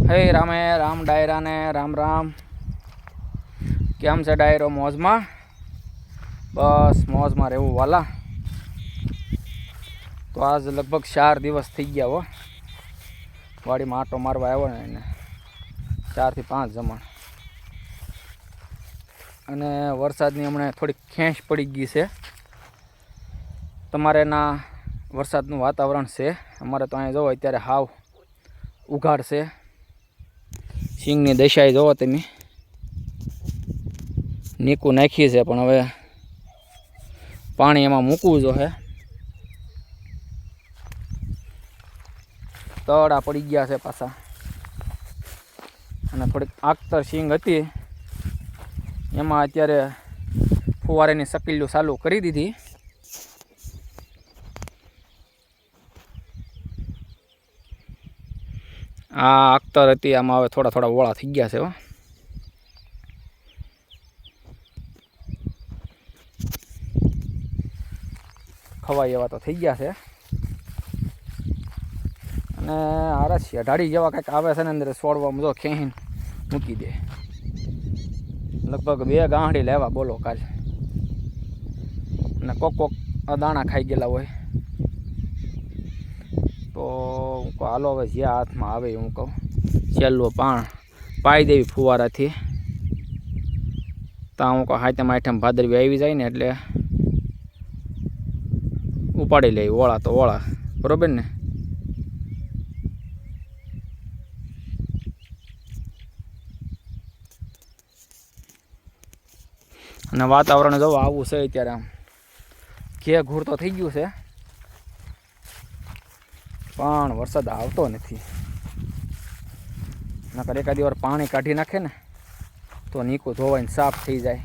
હે રામે રામ ડાયરાને રામ રામ. કેમ છે ડાયરો? મોજમાં? બસ મોજમાં રહેવું વાલા. તો આજ લગભગ 4 દિવસ થઈ ગયા હો વાડીમાં આંટો મારવા આવ્યો ને એને 4 થી 5 જમણ. અને વરસાદની હમણાં થોડીક ખેંચ પડી ગઈ છે. તમારે ના વરસાદનું વાતાવરણ છે, અમારે તો અહીંયા જોવો અત્યારે હાવ ઉઘાડ છે. સિંગની દશાએ જોવો તમે, નીકું નાખી છે પણ હવે પાણી એમાં મૂકવું જોઈએ. તળા પડી ગયા છે પાછા, અને થોડીક આખતર સિંગ હતી એમાં અત્યારે ફુવારેની સકીલું ચાલુ કરી દીધી. આ આખતર હતી, આમાં હવે થોડા થોડા ઓળા થઈ ગયા છે હો. ખવાય એવા તો થઈ ગયા છે. અને આરસ અઢાડી જેવા કંઈક આવે છે ને અંદર છોડવામાં, જો ખેહીને મૂકી દે. લગભગ 2 ગાંહડી લેવા બોલો કાલ. અને કોક દાણા ખાઈ ગયેલા હોય તો હાલો હવે જ્યાં હાથમાં આવે હું કહું છેલ્લું પાઈ દેવી ફુવારાથી. ત્યાં હું કહું 7મ 8મ ભાદરવી આવી જાય ને એટલે ઉપાડી લે ઓળા તો ઓળા, બરોબર ને? અને વાતાવરણ જો આવું છે અત્યારે, આમ ઘે ઘૂર તો થઈ ગયું છે પણ વરસાદ આવતો નથી. નકર એકાદી વાર પાણી કાઢી નાખે ને તો નીકું ધોવાઈને સાફ થઈ જાય.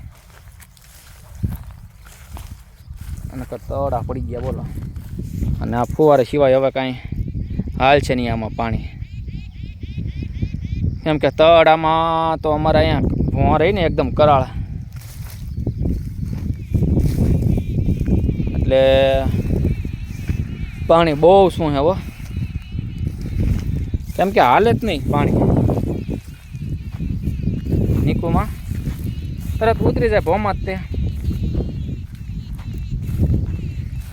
અને તળા પડી ગયા બોલો. અને આ ફુવારે સિવાય હવે કાંઈ હાલ છે નહીં આમાં પાણી. કેમ કે તળામાં તો અમારે અહીંયા ભોં રહી ને એકદમ કરાળ, એટલે પાણી બહુ શું હે હો. કેમ કે હાલે જ નહીં પાણી. નીકુમાં તરત ઉતરી જાય ભોમાં જ તે.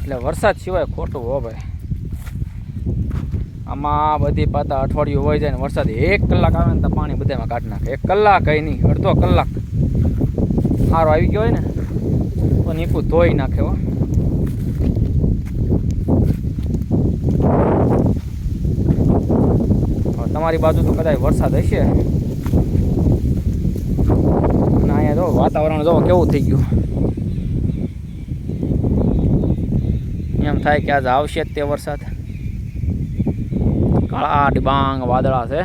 એટલે વરસાદ સિવાય ખોટું હો ભાઈ. આમાં બધી પાતા અઠવાડિયું હોય જાય ને વરસાદ 1 કલાક આવે ને તો પાણી બધામાં કાઢી નાખે. 1 કલાક કઈ નહીં, અડધો કલાક સારો આવી ગયો હોય ને તો નીકું ધોઈ નાખે હો. તમારી બાજુ તો કદાચ વરસાદ હશે. અને અહીંયા જો વાતાવરણ જો કેવું થઈ ગયું. એમ થાય કે આજ આવશે જ તે વરસાદ. કાળા ડિબાંગ વાદળા છે.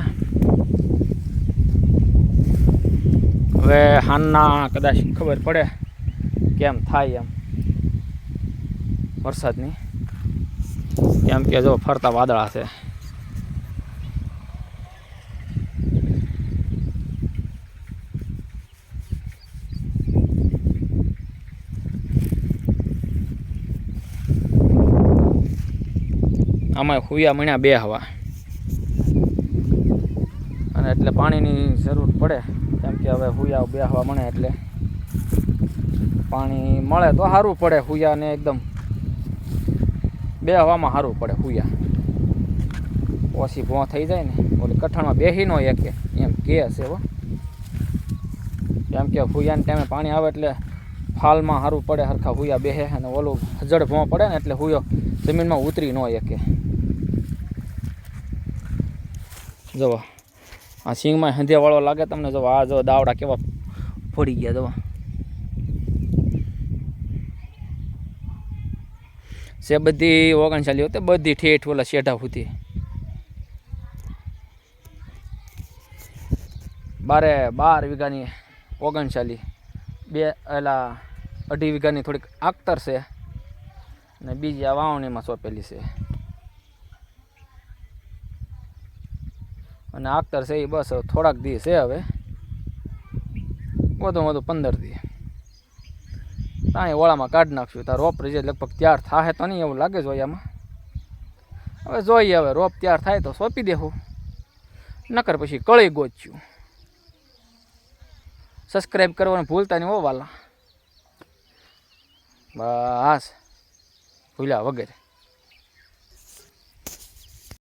હવે હાનના કદાચ ખબર પડે કેમ થાય એમ વરસાદની. કેમ કે જો ફરતા વાદળા છે. આમાં હુયા મણ્યા 2 હવા, અને એટલે પાણીની જરૂર પડે. કેમ કે હવે હુયા 2 હવા મળે એટલે પાણી મળે તો સારું પડે. હુયાને એકદમ 2 હવામાં સારું પડે. હુયા ઓછી ભોં થઈ જાય ને ઓલી કઠણમાં બેસી ન એકે એમ કે છે હો. કેમ કે હુયાને ટાઈમે પાણી આવે એટલે ફાલમાં સારું પડે, સરખા હુયા બેસે. અને ઓલું હજડ ભોં પડે ને એટલે હુયો જમીનમાં ઉતરી ન એકે. જુઓ આ સિંગમાં હંધિયાવાળો લાગે તમને. જો આ જો દાવડા કેવા ફોડી ગયા. જુઓ છે બધી 39 હોતે, બધી ઠેઠ ઓલા શેઢા સુધી 12 વીઘાની 39, 2.5 વીઘાની થોડીક આખતર છે, અને બીજી આ વાવણીમાં સોંપેલી છે. અને આખતર છે એ બસ થોડાક દી છે, હવે વધુ 15 દી ત્યાં ઓળામાં કાઢી નાખશું. ત્યાં રોપ રીજે લગભગ તૈયાર થાય તો નહીં એવું લાગે જોયામાં. હવે જોઈએ, હવે રોપ તૈયાર થાય તો સોંપી દેવું. નકર પછી કળી ગોચ્યું. સબસ્ક્રાઈબ કરવાનું ભૂલતા નહીં હો વાલા. બસ ભૂલ્યા વગેરે.